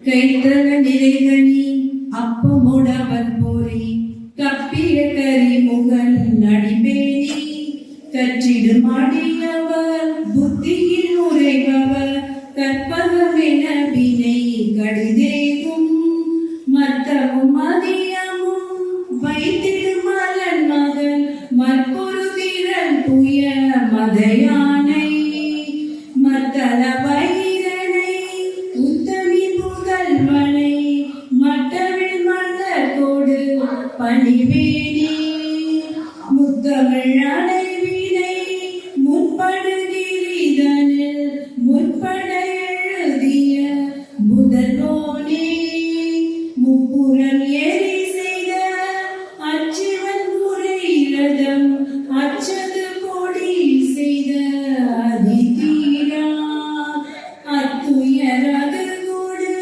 கைத்தல நிறைகனி அப்பமுடவன் பொறி கப்பிய கரிமுகன் நடிபேணி கற்றிடும் அடியவர் புத்தியில் உரைபவர் கற்பகமென வினை கடிதேகும் மத்தமும் மதியமும் வைத்திடும் மலன் மகன் மற்பொரு திறன் புய மதையானை மத்தள வைரனை உத்தமி புதல்வனை மட்டவில் மன்னர்கோடு பணிவேணி முத்தமிழ் அடைவினை முற்படுகிரிதனில் முற்பட எழுதிய முதல்வோனே முப்புறம் ஏறி செய்த அச்சிவன் முறையிரதம் அச்சது பொடி செய்த அதிதீரா அத்துயரது கூடு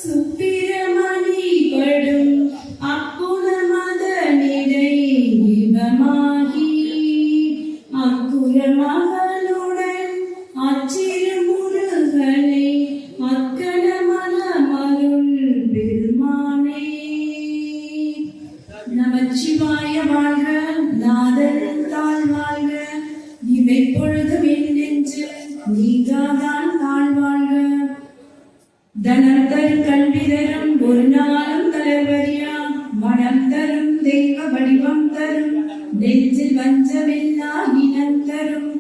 சுப்பிரமணி படும் அப்புல மதனிடை விபமாகி அக்குல மகளுடன் அச்சிறு முருகனை அக்கன மலமருள் பெருமானே. நமச்சிவாய வாழ்க, நாதன் தாழ் வாழ்க, இவை பொழுதும் என் நெஞ்சு நீங்காதான் தாழ் வாழ்க. தனம் தரும் கல்வி தரும் ஒரு நாளும் தளர்வரியா மனம் தரும் தெய்வ வடிவம் தரும் நெஞ்சில் வஞ்சமில்லா இனம் தரும்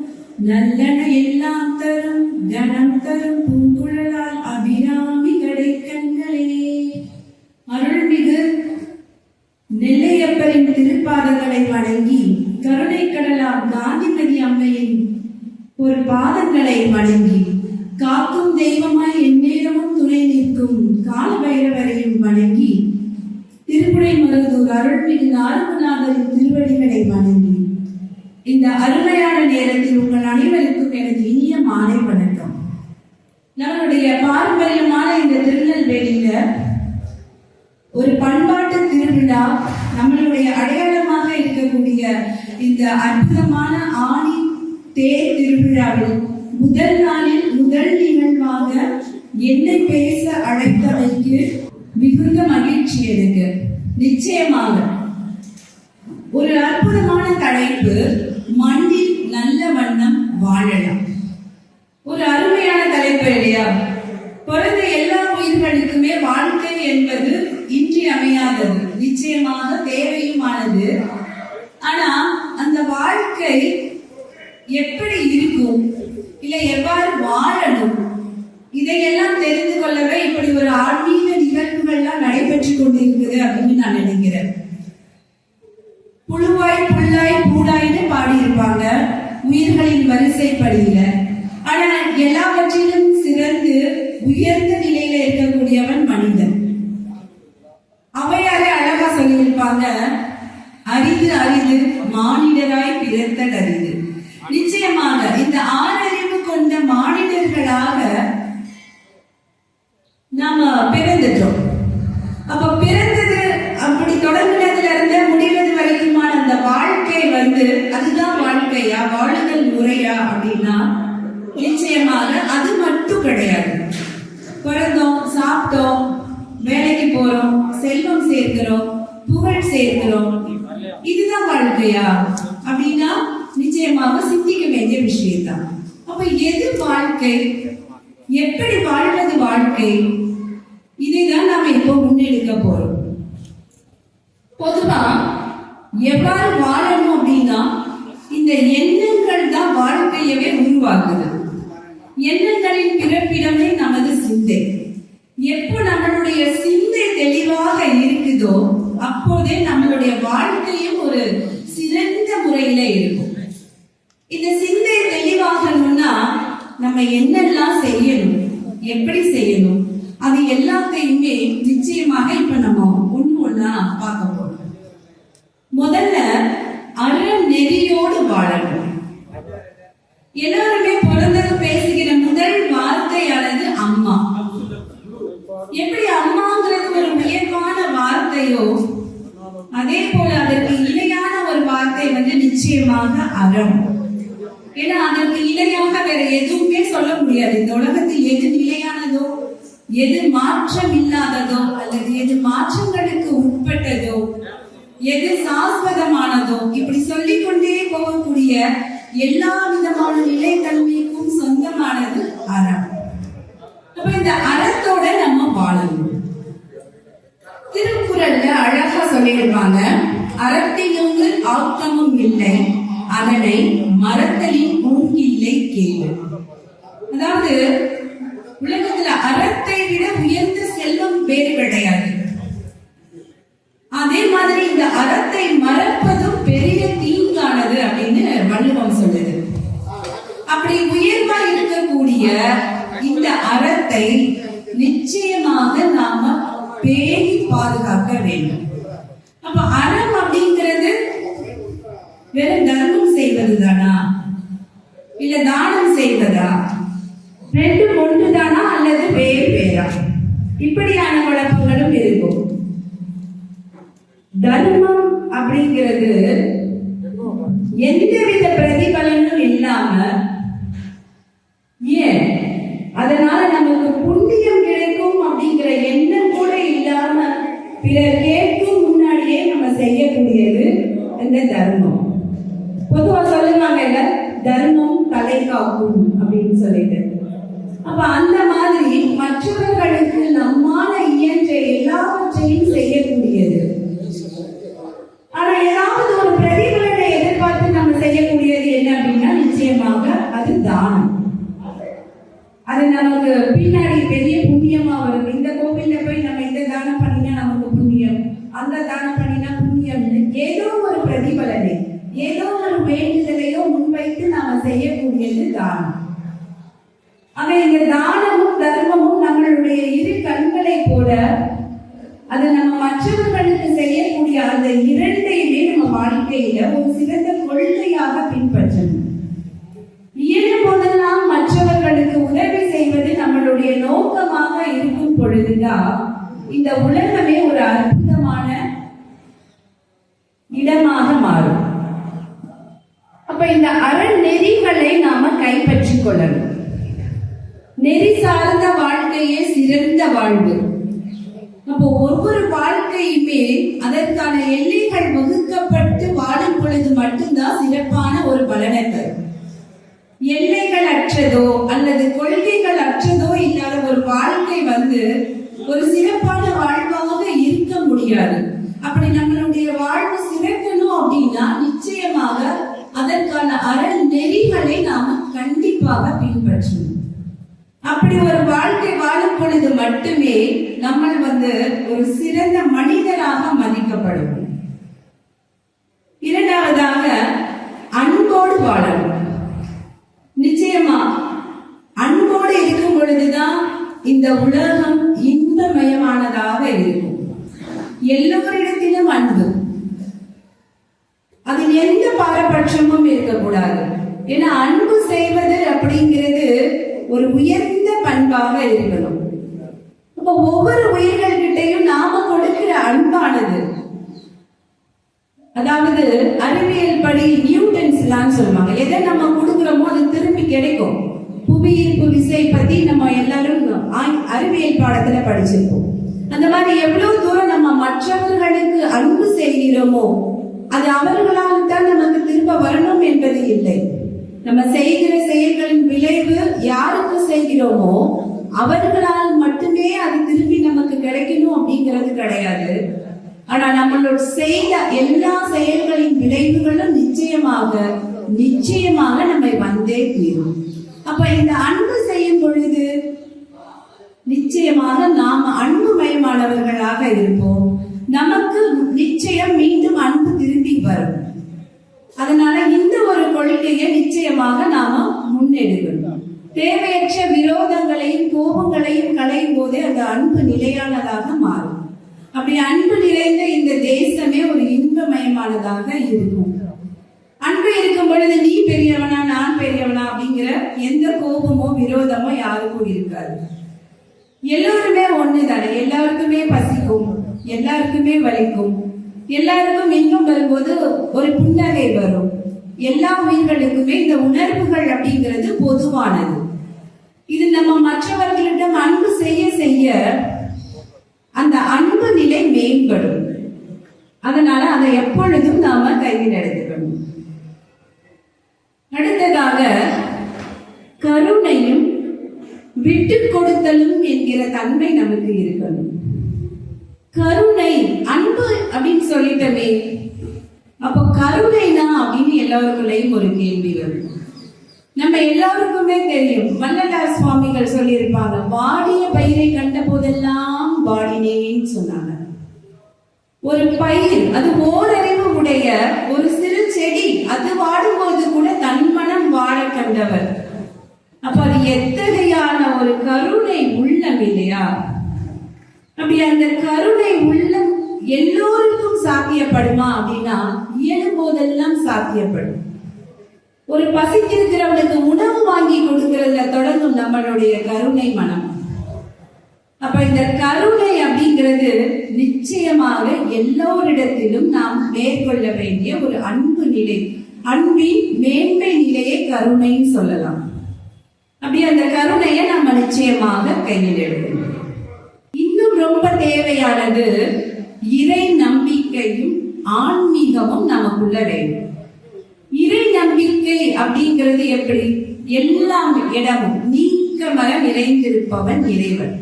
நல்லன எல்லாம் தரும் கணம் தரும் பூங்குழலால் அபிராமி கடைக்கண்களே. அருள்மிகு நெல்லையப்பரின் திருப்பாதங்களை வணங்கி கருணை கடலாம் காந்திமதி அம்மையின் ஒரு பாதங்களை வணங்கி காக்கும் தெய்வமாய் எந்நேரமும் துணை நிற்கும் கால பைரவரையும் வணங்கி திருப்புடை மருதூர் அருள்மிகு நாரங்கநாதரின் திருவடிகளை வணங்கி இந்த அருமையான நேரத்தில் உங்கள் அனைவருக்கும் எனது இனிய மாலை வணக்கம். நம்மளுடைய பாரம்பரியமான இந்த திருநெல்வேலியில ஒரு பண்பாட்டு திருவிழா, நம்மளுடைய அடையாளமாக இருக்கக்கூடிய இந்த அற்புதமான ஆணி தேர் திருவிழாவில் முதல் நாளில் முதல் நிகழ்வாக என்னை பேச அழைத்தமைக்கு மிகுந்த மகிழ்ச்சி எனக்கு. நிச்சயமாக ஒரு அற்புதமான தலைப்பு, மண்ணில் நல்ல வண்ணம் வாழலாம். ஒரு அருமையான தலைப்பு இல்லையா? பிறந்த எல்லா உயிர்களுக்குமே வாழ்க்கை என்பது இன்றியமையாதது, நிச்சயமாக தேவையுமானது. ஆனா அந்த வாழ்க்கை எப்படி இருக்கும், இல்லை எவ்வாறு வாழணும், இதையெல்லாம் தெரிந்து கொள்ளவே இப்படி ஒரு ஆன்மீக நிகழ்வுகள்லாம் நடைபெற்று கொண்டிருக்குது அப்படின்னு நான் நினைக்கிறேன். புழுவாய் புல்லாய் பூடாய்னு பாடியிருப்பாங்க உயிர்களின் வரிசைப்படியில. ஆனா எல்லாவற்றிலும் சிறந்து உயர்ந்த நிலையில இருக்கக்கூடியவன் மனிதன். அவையாரே அழகா சொல்லியிருப்பாங்க, அரிது அரிது மானிடராய் பிறத்தல் அரிது. நிச்சயமாக இந்த ஆறறிவு கொண்ட மானிடர்களாக நாம பிறந்துட்டோம். அப்ப பிறந்தது அப்படி தொடங்கினதுல இருந்து முடிவது வரைக்குமான அந்த வாழ்க்கை அதுதான் வாழ்க்கையா, வாழுதல் முறையா அப்படின்னா நிச்சயமாக அது மட்டும் கிடையாது. பிறந்தோம், சாப்பிட்டோம், வேலைக்கு போறோம், செல்வம் சேர்க்கிறோம், புகழ் சேர்க்கிறோம், இதுதான் வாழ்க்கையா அப்படின்னா நிச்சயமாக சிந்திக்க வேண்டிய விஷயம்தான். அப்ப எது வாழ்க்கை, எப்படி வாழ்வது வாழ்க்கை, இதைதான் நாம இப்போ முன்னெடுக்க போறோம். பொதுவா எவ்வாறு வாழணும் அப்படின்னா இந்த எண்ணங்கள் தான் வாழ்க்கையவே உருவாக்குது. எண்ணங்களின் பிறப்பிடமே நமது சிந்தை. எப்போ நம்மளுடைய சிந்தை தெளிவாக இருக்குதோ அப்போதே நம்மளுடைய வாழ்க்கையும் ஒரு சிறந்த முறையில இருக்கும். இந்த சிந்தை தெளிவாகணும்னா நம்ம என்னெல்லாம் செய்யணும், எப்படி செய்யணும், அது எல்லாத்தையுமே நிச்சயமாக இப்ப நம்ம ஒண்ணா பார்க்க போறோம். முதல்ல அறநெறியோடு வாழணும். எல்லாருமே பிறந்தது பேசுகிற முதல் வார்த்தையானது அம்மா. எப்படி அம்மாங்கிறது ஒரு உயர்வான வார்த்தையோ அதே போல அதற்கு இணையான ஒரு வார்த்தை நிச்சயமாக அறம். ஏன்னா அதற்கு இணையாக வேற எதுவுமே சொல்ல முடியாது. இந்த உலகத்தில் எது நிலையானதோ, எது மாற்றம் இல்லாததோ, அல்லது எது மாற்றங்களுக்கு உட்பட்டதோ, எது சாஸ்வதமானதோ, இப்படி சொல்லிக் கொண்டே போகக்கூடிய எல்லா விதமான நிலைத்தன்மைக்கும் சொந்தமானது அறம். அப்ப இந்த அறத்தோட நம்ம வாழணும். திருக்குறள்ல அழகா சொல்லிடுவாங்க, அறத்தினுங்கு ஆக்கமும் இல்லை, அதனை மறத்தலின் மூங்கில்லை கேளு. அதாவது உலகத்துல அறத்தை விட உயர்ந்த செல்வம் வேறு கிடையாது. அதே மாதிரி இந்த அறத்தை மறப்பதும் பெரிய தீங்கானது அப்படின்னு வள்ளுவம் சொல்லுது. அப்படி உயர்வா இருக்கக்கூடிய இந்த அறத்தை நிச்சயமாக நாம பேணி பாதுகாக்க வேண்டும். அப்ப அறம் அப்படிங்கிறது வெறும் தர்மம் செய்வது தானா, இல்ல தானம் செய்வதா, ரெண்டும் ஒன்றுதானா அல்லது வேறு வேறா, இப்படியான குழப்பங்களும் இருக்கும். தர்மம் அப்படிங்கிறது எந்தவித பிரதிபலனும் இல்லாம, ஏன் அதனால நமக்கு புண்ணியம் கிடைக்கும் அப்படிங்கிற எண்ணம் கூட இல்லாம பிறர் கேட்கும் முன்னாடியே நம்ம செய்யக்கூடியது இந்த தர்மம். பொதுவா சொல்லுவாங்கல்ல, தர்மம் தலை காக்கும் அப்படின்னு சொல்லிட்டு. அப்ப அந்த மாதிரி மற்றவர்களுக்கு நம்மால இயன்ற எல்லாவற்றையும் செய்யக்கூடியது. ஆனா ஏதாவது ஒரு பிரதிபலனை எதிர்பார்த்து நம்ம செய்யக்கூடியது என்ன அப்படின்னா நிச்சயமாக அது தானம். அது நமக்கு பின்னாடி பெரிய புண்ணியமா வரும். இந்த கோவில்ல போய் நம்ம இந்த தானம் பண்ணினா நமக்கு புண்ணியம், அந்த தானம் பண்ணினா புண்ணியம், ஏதோ ஒரு பிரதிபலனை, ஏதோ ஒரு வேண்டுதலையோ முன்வைத்து நாம செய்யக்கூடியது தானம். ஆக இந்த தானமும் தர்மமும் நம்மளுடைய இரு கண்களை போல, அது நம்ம மற்றவர்களுக்கு செய்யக்கூடிய அந்த இரண்டையுமே நம்ம வாழ்க்கையில ஒரு சிறந்த கொள்கையாக பின்பற்றணும். இயலும் போதெல்லாம் மற்றவர்களுக்கு உதவி செய்வது நம்மளுடைய நோக்கமாக இருக்கும் பொழுதுதான் இந்த உலகமே ஒரு அற்புதமான இடமாக மாறும். அப்ப இந்த அறநெறிகளை நாம கைப்பற்றிக் கொள்ளணும். நெறி சார்ந்த வாழ்க்கையே சிறந்த வாழ்வு. அப்போ ஒவ்வொரு வாழ்க்கையுமே அதற்கான எல்லைகள் வகுக்கப்பட்டு வாழும் பொழுது மட்டும்தான் சிறப்பான ஒரு பலனை தரும். எல்லைகள் அற்றதோ அல்லது கொள்கைகள் அற்றதோ இல்லாத ஒரு வாழ்க்கை ஒரு சிறப்பான வாழ்வாக இருக்க முடியாது. அப்படி நம்மளுடைய வாழ்வு சிறக்கணும் அப்படின்னா நிச்சயமாக அதற்கான அறநெறிகளை நாம கண்டிப்பாக பின்பற்றணும். அப்படி ஒரு வாழ்க்கை வாழும் பொழுது மட்டுமே நம்ம ஒரு சிறந்த மனிதராக மதிக்கப்படும். இரண்டாவதாக அன்போடு வாழணும். நிச்சயமா அன்போடு இருக்கும் பொழுதுதான் இந்த உலகம் இன்பமயமானதாக இருக்கும். எல்லோரிடத்திலும் அன்பு, அதில் எந்த பாரபட்சமும் இருக்கக்கூடாது. ஏன்னா அன்பு செய்வது அப்படிங்கிறது ஒரு உயர்ந்த பண்பாக இருக்கணும். அப்ப ஒவ்வொரு உயிர்கள்கிட்டையும் நாம கொடுக்கிற அன்பானது, அதாவது அறிவியல் படி நியூட்டன்ஸ் எல்லாம் சொல்லுவாங்க, எதை நம்ம கொடுக்கிறோமோ அது திரும்பி கிடைக்கும். புவியீர்ப்பு விசை பத்தி நம்ம எல்லாரும் அறிவியல் பாடத்துல படிச்சிருப்போம். அந்த மாதிரி எவ்வளவு தூரம் நம்ம மற்றவர்களுக்கு அன்பு செய்கிறோமோ அது அவர்களால் தான் நமக்கு திரும்ப வரணும் என்பது இல்லை. நம்ம செய்கிற செயல்களின் விளைவு யாருக்கு செய்கிறோமோ அவர்களால் மட்டுமே அது திரும்பி நமக்கு கிடைக்கணும் அப்படிங்கிறது கிடையாது. ஆனா நம்மளோட செய்த எல்லா செயல்களின் விளைவுகளும் நிச்சயமாக நம்மை வந்தே தீரும். அப்ப இந்த அன்பு செய்யும் பொழுது நிச்சயமாக நாம அன்புமயமானவர்களாக இருப்போம். நமக்கு நிச்சயம் மீண்டும் அன்பு திரும்பி வரும். அதனால இந்த ஒரு கொள்கையை நிச்சயமாக நாம முன்னெடுக்கணும். தேவையற்ற விரோதங்களையும் கோபங்களையும் களையும் போதே அந்த அன்பு நிலையானதாக மாறும். அப்படி அன்பு நிறைந்த இந்த தேசமே ஒரு இன்பமயமானதாக இருக்கும். அன்பு இருக்கும் பொழுது நீ பெரியவனா நான் பெரியவனா அப்படிங்கிற எந்த கோபமோ விரோதமோ யாருக்கும் இருக்காது. எல்லோருமே ஒண்ணுதானே, எல்லாருக்குமே பசிக்கும், எல்லாருக்குமே வலிக்கும், எல்லாருக்கும் இன்பம் வரும்போது ஒரு புன்னகை வரும். எல்லா உயிர்களுக்குமே இந்த உணர்வுகள் அப்படிங்கிறது பொதுவானது. இது நம்ம மற்றவர்களிடம் அன்பு செய்ய செய்ய அந்த அன்பு நிலை மேம்படும். அதனால அதை எப்பொழுதும் நாம கையில் எடுத்துக்கணும். அடுத்ததாக கருணையும் விட்டு கொடுத்தலும் என்கிற தன்மை நமக்கு இருக்கணும். கருணை அன்பு அப்படின்னு சொல்லிட்டமே, அப்போ கருணைனா அப்படின்னு எல்லாருக்குள்ளேயும் ஒரு கேள்வி வரும். நம்ம எல்லாருக்குமே தெரியும், வள்ளலார் சுவாமிகள் சொல்லியிருப்பாங்க, வாடிய பயிரை கண்ட போதெல்லாம் வாடினேன்னு சொன்னாங்க. ஒரு பயிர், அது ஓரறிவு உடைய ஒரு சிறு செடி, அது வாடும்போது கூட தன்மனம் வாட கண்டவர். அப்ப அது எத்தகையான ஒரு கருணை உள்ளம் இல்லையா? அப்படி அந்த கருணை உள்ளம் எல்லோருக்கும் சாத்தியப்படுமா அப்படின்னா இயலும் போதெல்லாம் சாத்தியப்படும். ஒரு பசித்திருக்கிறவனுக்கு உணவு வாங்கி கொடுக்கிறதுல தொடங்கும் நம்மளுடைய கருணை மனம். அப்ப இந்த கருணை அப்படிங்கிறது நிச்சயமாக எல்லோரிடத்திலும் நாம் மேற்கொள்ள வேண்டிய ஒரு அன்பு நிலை, அன்பின் மேன்மை நிலையை கருணைன்னு சொல்லலாம். அப்படி அந்த கருணையை நம்ம நிச்சயமாக கையில் எடுக்கணும். இன்னும் ரொம்ப தேவையானது இறை நம்பிக்கையும் ஆன்மீகமும் நமக்குள்ள வேண்டும். இறை நம்பிக்கை அப்படிங்கிறது எப்படி? எல்லா இடமும் நீக்கமர நிறைந்திருப்பவன் இறைவன்.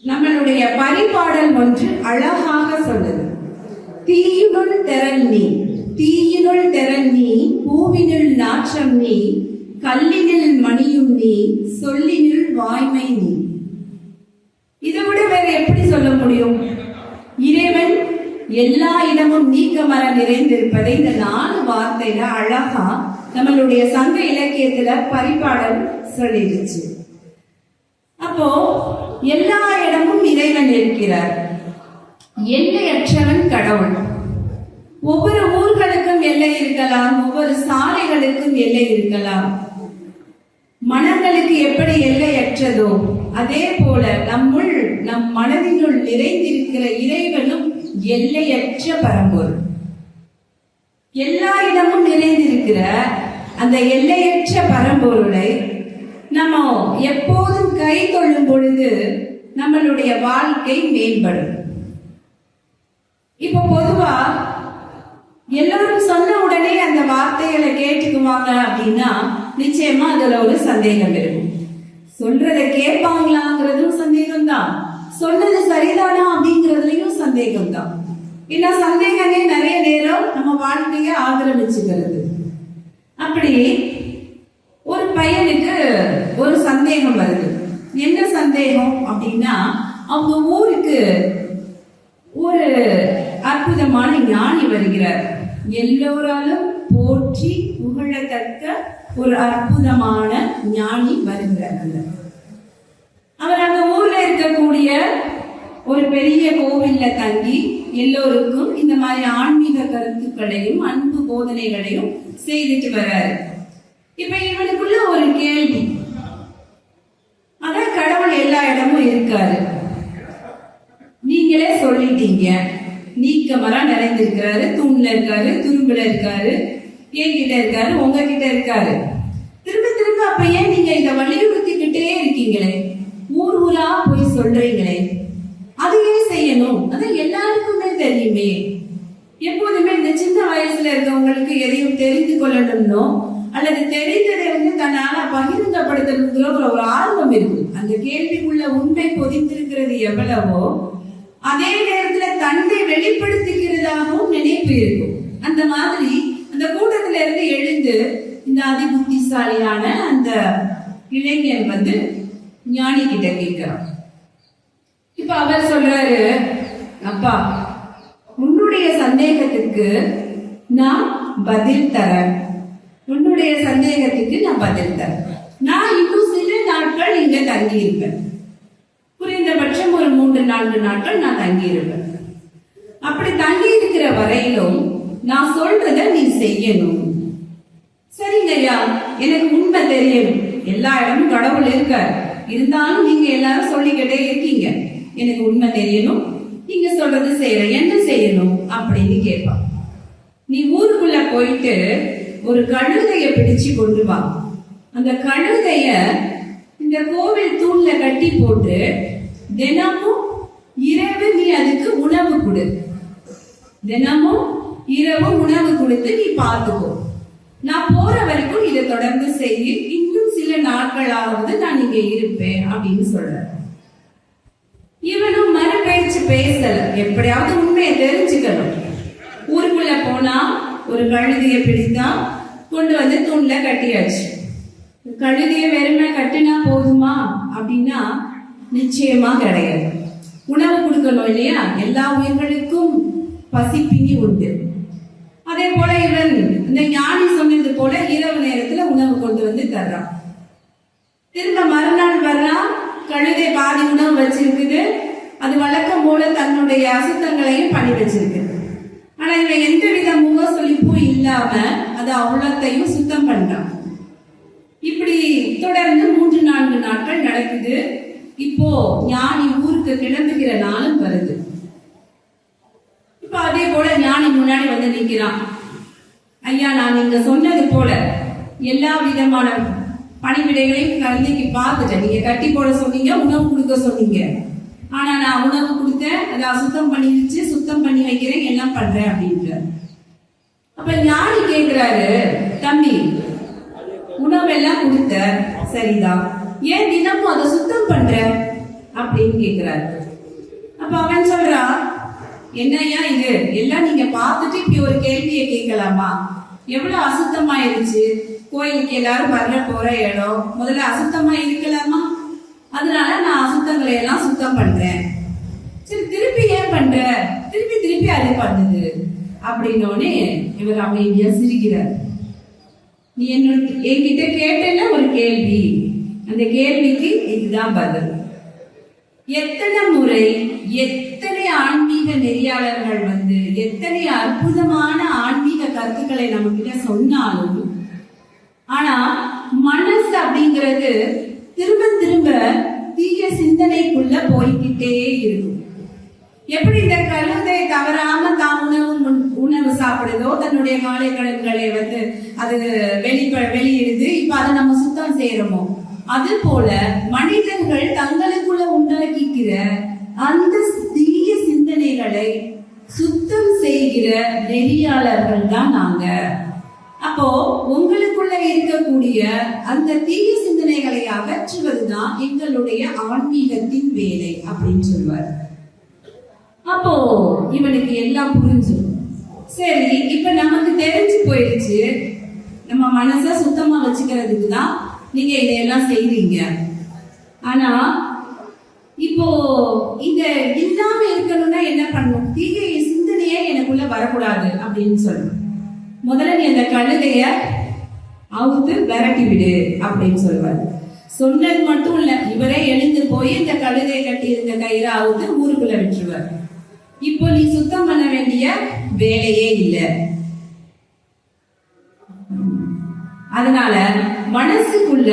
நம்மளுடைய பரிபாடல் ஒன்று அழகாக சொல்லுது, தீயினுள் தெரல் நீ, தீயினுள் தெரல் நீ, பூவினுள் நாற்றம் நீ, கல்லினில் மணியும் நீ, சொல்லினுள் வாய்மை நீ. இதை விட வேற எப்படி சொல்ல முடியும்? இறைவன் எல்லா இடமும் நீக்கமர நிறைந்திருப்பதை இந்த 4 வார்த்தையில அழகா நம்மளுடைய சங்க இலக்கியத்துல பரிபாடல் சொல்லிடுச்சு. அப்போ எல்லா இடமும் இறைவன் இருக்கிறார். எல்லையற்றவன் கடவுள். ஒவ்வொரு ஊர்களுக்கும் எல்லை இருக்கலாம், ஒவ்வொரு சாலைகளுக்கும் எல்லை இருக்கலாம். மனங்களுக்கு எப்படி எல்லையற்றதோ அதே போல நம் மனதினுள் நிறைந்திருக்கிற இறைவனும் எல்லையற்ற பரம்பொருள். எல்லா இடமும் நிறைந்திருக்கிற அந்த எல்லையற்ற பரம்பொருளை நம்ம எப்போதும் கை கொள்ளும் பொழுது நம்மளுடைய வாழ்க்கை மேம்படும். இப்ப பொதுவா எல்லாரும் சொன்ன உடனே அந்த வார்த்தைகளை கேட்டுக்குவாங்க அப்படின்னா நிச்சயமா அதுல ஒரு சந்தேகம் இருக்கும். சொல்றதை கேட்பாங்களாங்கிறதும் சந்தேகம்தான், சொன்னது சரிதானா அப்படிங்கிறதுலயும் சந்தேகம்தான். ஏன்னா சந்தேகமே நிறைய நேரம் நம்ம வாழ்க்கைய ஆக்கிரமிச்சுக்கிறது. அப்படி ஒரு பையனுக்கு ஒரு சந்தேகம் வருது. என்ன சந்தேகம் அப்படின்னா, அவங்க ஊருக்கு ஒரு அற்புதமான ஞானி வருகிறார். எல்லோராலும் போற்றி புகழத்தக்க ஒரு அற்புதமான ஞானி வருகிறார். அவர் அந்த ஊர்ல இருக்கக்கூடிய ஒரு பெரிய கோவில்ல தங்கி எல்லோருக்கும் இந்த மாதிரி ஆன்மீக கருத்துக்களையும் அன்பு போதனைகளையும் செய்துட்டு வர்றாரு. இப்ப இவனுக்குள்ள ஒரு கேள்வி, அதான் கடவுள் எல்லா இடமும் இருக்காரு, நீங்களே சொல்லிட்டீங்க, நீக்கமரா நிறைந்திருக்கிறாரு, தூண்ல இருக்காரு, துரும்புல இருக்காரு, என்கிட்ட இருக்காரு, உங்ககிட்ட இருக்காரு. திரும்ப திரும்ப அப்ப ஏன் நீங்க இத வலியுறுத்திக்கிட்டே இருக்கீங்களே, ஊர் ஊரா போய் சொல்றீங்களே, அதையே செய்யணும், அதான் எல்லாருக்குமே தெரியுமே. எப்போதுமே இந்த சின்ன வயசுல இருக்கவங்களுக்கு எதையும் தெரிந்து கொள்ளணும்னோ அல்லது தெரிந்ததை தன்னால பகிரங்கப்படுத்தணுங்கிற ஒரு ஆர்வம் இருக்கு. அந்த கேள்விக்குள்ள உண்மை பொதிந்திருக்கிறது எவ்வளவோ அதே நேரத்துல தன்னை வெளிப்படுத்திக்கிறதாகவும் நினைப்பு இருக்கும். அந்த மாதிரி அந்த கூட்டத்துல இருந்து எழுந்து இந்த அதிபுத்திசாலியான அந்த இளைஞன் ஞானி கிட்ட கேட்கிறான். இப்ப அவர் சொல்றாரு, அப்பா, உன்னுடைய சந்தேகத்துக்கு நான் பதில் தரேன், உன்னுடைய சந்தேகத்துக்கு நான் பதில் தரேன். நான் இன்னும் சில நாட்கள் இங்க தங்கி இருப்பேன், குறைந்தபட்சம் ஒரு 3-4 நாட்கள் நான் தங்கி இருப்பேன். அப்படி தங்கி இருக்கிற வரையிலும் நான் சொல்றத நீ செய்யணும். சரிங்க ஐயா, எனக்கு உண்மை தெரியணும், எல்லா இடமும் கடவுள் இருக்க, இருந்தாலும் நீங்க எல்லாரும் சொல்லிக்கிட்டே இருக்கீங்க, எனக்கு உண்மை தெரியணும், நீங்க சொல்றது செய்யற, என்ன செய்யணும் அப்படின்னு கேட்பான். நீ ஊருக்குள்ள போயிட்டு ஒரு கழுதைய பிடிச்சு கொண்டு வா. அந்த கழுதைய இந்த கோவில் தூண்ல கட்டி போட்டு தினமும் இரவு நீ அதுக்கு உணவு கொடு. தினமும் இரவு உணவு கொடுத்து நீ பார்த்துக்கோ. நான் போற வரைக்கும் இதை தொடர்ந்து செய்ய, இன்னும் சில நாட்களாவது நான் இங்க இருப்பேன் அப்படின்னு சொல்ற. இவனும் மறுபேச்சு பேசல. எப்படியாவது உண்மையை தெரிஞ்சுக்கணும். ஊருக்குள்ள போனா ஒரு கழுதைய பிடித்தா கொண்டு வந்து தூண்ல கட்டியாச்சு. கழுதைய வெறுமை கட்டினா போதுமா அப்படின்னா நிச்சயமா கிடையாது. உணவு கொடுக்கணும் இல்லையா? எல்லா உயிர்களுக்கும் பசிப்பினி உண்டு. அதே போல இவன் இந்த ஞானி சொன்னது போல இரவு நேரத்துல உணவு கொண்டு வந்து தர்றான். திரும்ப மறுநாள் வர்றான். கழுதை பாதி உணவு வச்சிருக்குது. அது வழக்கம் போல தன்னுடைய அசுத்தங்களையும் பண்ணி வச்சிருக்கு. ஆனா இவன் எந்த வித முக சொலிப்பும் இல்லாம அது அவ்வளத்தையும் சுத்தம் பண்றான். இப்படி தொடர்ந்து 3-4 நாட்கள் நடக்குது. இப்போ ஞானி ஊருக்கு கிளம்புகிற நாளும் வருது. இப்ப அதே போல ஞானி முன்னாடி வந்து நிக்கிறான். ஐயா, நான் நீங்க சொன்னது போல எல்லா விதமான பணிவிடைகளையும் கலந்துக்கு பார்த்துட்டேன். நீங்க கட்டி போட சொன்னீங்க, உணவு கொடுக்க சொன்னீங்க. ஆனா நான் உணவு கொடுத்தேன், அதை அசுத்தம் பண்ணிருச்சு, சுத்தம் பண்ணி வைக்கிறேன், எல்லாம் பண்றேன் அப்படின்ற. அப்ப ஞானி கேட்கிறாரு, தம்பி உணவெல்லாம் கொடுத்த சரிதான், ஏன் தினமும் அதை சுத்தம் பண்ற அப்படின்னு கேட்கிறாரு. அப்ப அவன் சொல்றா, என்னையா இது எல்லாம் நீங்க பார்த்துட்டு இப்படி ஒரு கேள்வியை கேட்கலாமா? எவ்வளவு அசுத்தமாயிருச்சு. கோயிலுக்கு எல்லாரும் வர்ற போற இடம் முதல்ல அசுத்தமா இருக்கலாமா? அதனால நான் அசுத்தங்களை எல்லாம் சுத்தம் பண்றேன். சரி, திருப்பி ஏன் பண்ற? திருப்பி திருப்பி அது பண்ணுது அப்படின்னோடனே இவர் அமைதியா சிரிக்கிறார். நீ என்கிட்ட கேட்டல ஒரு கேள்வி, அந்த கேள்விக்கு இதுதான் பதில். எத்தனை முறை எத்தனை ஆன்மீக நெறியாளர்கள் வந்து எத்தனை அற்புதமான ஆன்மீக கருத்துக்களை நம்ம கிட்ட சொன்னாலும், ஆனா மனசு அப்படிங்கிறது திரும்ப திரும்ப தீய சிந்தனைக்குள்ள போய்கிட்டே இருக்கும். எப்படி இந்த கழுதை தவறாம தான் உணவு சாப்பிடுதோ, தன்னுடைய காலை கடன்களை வந்து அது வெளியிடுது, இப்ப அதை நம்ம சுத்தம் செய்யறோமோ, அது போல மனிதர்கள் தங்களுக்குள்ள உண்டாக்கிக்கிற அந்த தீய சிந்தனைகளை சுத்தம் செய்கிற நெறியாளர்கள் தான் நாங்க. அப்போ உங்களுக்குள்ள இருக்கக்கூடிய அந்த தீய சிந்தனைகளை அகற்றுவதுதான் எங்களுடைய ஆன்மீகத்தின் வேலை அப்படின்னு சொல்வார். அப்போ இவனுக்கு எல்லாம் புரிஞ்சு, சரி இப்ப நமக்கு தெரிஞ்சு போயிடுச்சு, நம்ம மனசை சுத்தமா வச்சுக்கிறதுக்கு தான் நீங்க இதையெல்லாம் செய்றீங்க. ஆனா இப்போ இத இல்லாம இருக்கணும்னா என்ன பண்ணணும்? தீய சிந்தனையே எனக்குள்ள வரக்கூடாது அப்படின்னு சொல்லணும். முதல்ல நீ அந்த கழுதைய அவுத்து விரட்டி விடு அப்படின்னு சொல்வாரு. சொன்னது மட்டும் இல்ல, இவரே எழுந்து போய் இந்த கழுதை கட்டி இருந்த கயிறை அவுத்து ஊருக்குள்ள விட்டுருவார். இப்போ நீ சுத்தம் பண்ண வேண்டிய வேலையே இல்லை. அதனால மனசுக்குள்ள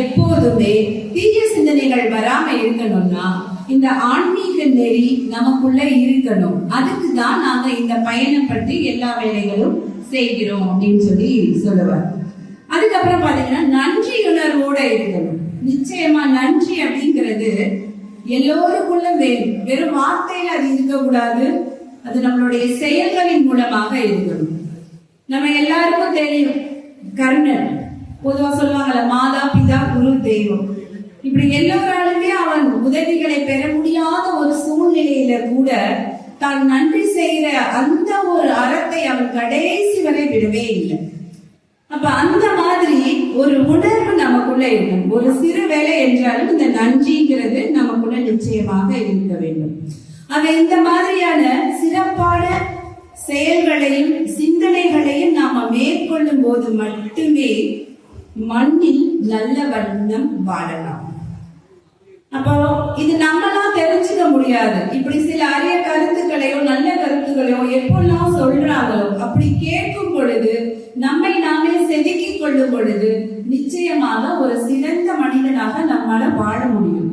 எப்போதுமே தீய சிந்தனைகள் வராம இருக்கணும்னா இந்த ஆன்மீக நெறி நமக்குள்ள இருக்கணும். அதுக்கு தான் நாங்க இந்த பயணம் பற்றி எல்லா வேலைகளும் செய்கிறோம் அப்படின்னு சொல்லி சொல்லுவார். அதுக்கப்புறம் பாத்தீங்கன்னா நன்றி உணர்வோட இருக்கணும். நிச்சயமா நன்றி அப்படிங்கிறது எல்லோருக்குள்ள வெறும் வார்த்தையில அது இருக்கக்கூடாது, அது நம்மளுடைய செயல்களின் மூலமாக இருக்கணும். நம்ம எல்லாருக்கும் தெரியும், கர்ணன் பொதுவா சொல்லுவாங்கல்ல, மாதா பிதா குரு தெய்வம். இப்படி எல்லோராலுமே அவன் உதவிகளை பெற முடியாத ஒரு சூழ்நிலையில கூட தான் நன்றி செய்கிற அந்த ஒரு அறத்தை அவன் கடைசி வரை விடவே இல்லை. அப்ப அந்த மாதிரி ஒரு உணர்வு நமக்குள்ள இருக்கும். ஒரு சிறு வேலை என்றாலும் இந்த நன்றிங்கிறது நமக்குள்ள நிச்சயமாக இருக்க வேண்டும். ஆக இந்த மாதிரியான சிறப்பான செயல்களையும் சிந்தனைகளையும் நாம மேற்கொள்ளும் போது மட்டுமே மண்ணில் நல்ல வண்ணம் வாழலாம். அப்போ இது நம்மளாம் தெரிஞ்சுக்க முடியாது. இப்படி சில அரிய கருத்துக்களையோ நல்ல கருத்துக்களையோ எப்பெல்லாம் சொல்றாங்களோ அப்படி கேட்கும் பொழுது நம்மை நாமே செதுக்கிக் கொள்ளும் பொழுது நிச்சயமாக ஒரு சிறந்த மனிதனாக நம்மால வாழ முடியும்.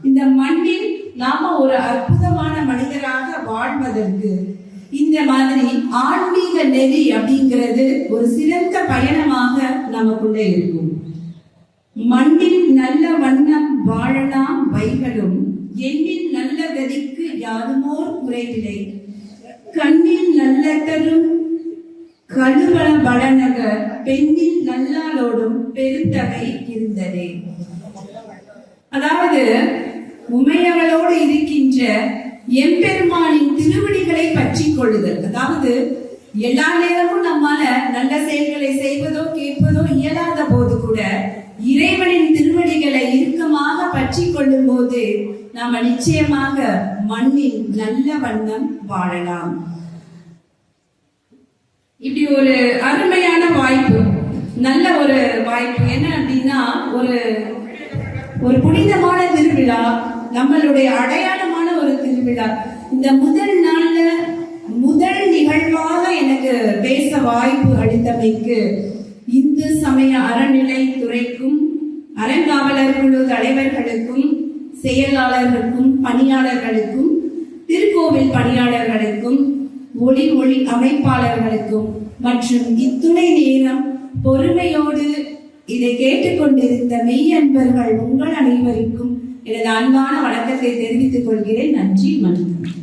இந்த மண்ணில் நாம ஒரு அற்புதமான மனிதராக வாழ்வதற்கு இந்த மாதிரி ஆன்மீக நெறி அப்படிங்கிறது ஒரு சிறந்த பயணமாக நமக்குள்ளே இருக்கும். மண்ணில் நல்ல வண்ணம் வாழலாம் வைகளும், எண்ணில் நல்ல கதிக்கு யாருமோர் குறைவில்லை, கண்ணில் நல்ல தரும் கழுவள வளநக, பெண்ணில் நல்லாளோடும் பெருந்தகை இருந்ததே. அதாவது உமையவளோடு இருக்கின்ற எம்பெருமானின் திருவடிகளை பற்றி கொள்ளுதல். அதாவது எல்லா நேரமும் நம்மால நல்ல செயல்களை செய்வதோ கேட்பதோ இயலாத போது கூட இறைவனின் திருவடிகளை இறுக்கமாக பற்றி கொள்ளும் போது நாம நிச்சயமாக மண்ணில் நல்ல வண்ணம் வாழலாம். இப்படி ஒரு அருமையான வாய்ப்பு, நல்ல ஒரு வாய்ப்பு. என்ன அப்படின்னா, ஒரு புனிதமான திருவிழா, நம்மளுடைய அடையாளமான ஒரு திருவிழா. இந்த முதல் நாள்ல முதல் நிகழ்வாக எனக்கு பேச வாய்ப்பு அளித்தமைக்கு இந்து சமய அறநிலைத்துறைக்கும், அறங்காவலர் குழு தலைவர்களுக்கும், செயலாளர்களுக்கும், பணியாளர்களுக்கும், திருக்கோவில் பணியாளர்களுக்கும், ஒளி அமைப்பாளர்களுக்கும் மற்றும் இத்துணை நேரம் பொறுமையோடு இதை கேட்டுக்கொண்டிருந்த மெய் அன்பர்கள் உங்கள் அனைவருக்கும் எனது அன்பான வணக்கத்தை தெரிவித்துக் கொள்கிறேன். நன்றி, வணக்கம்.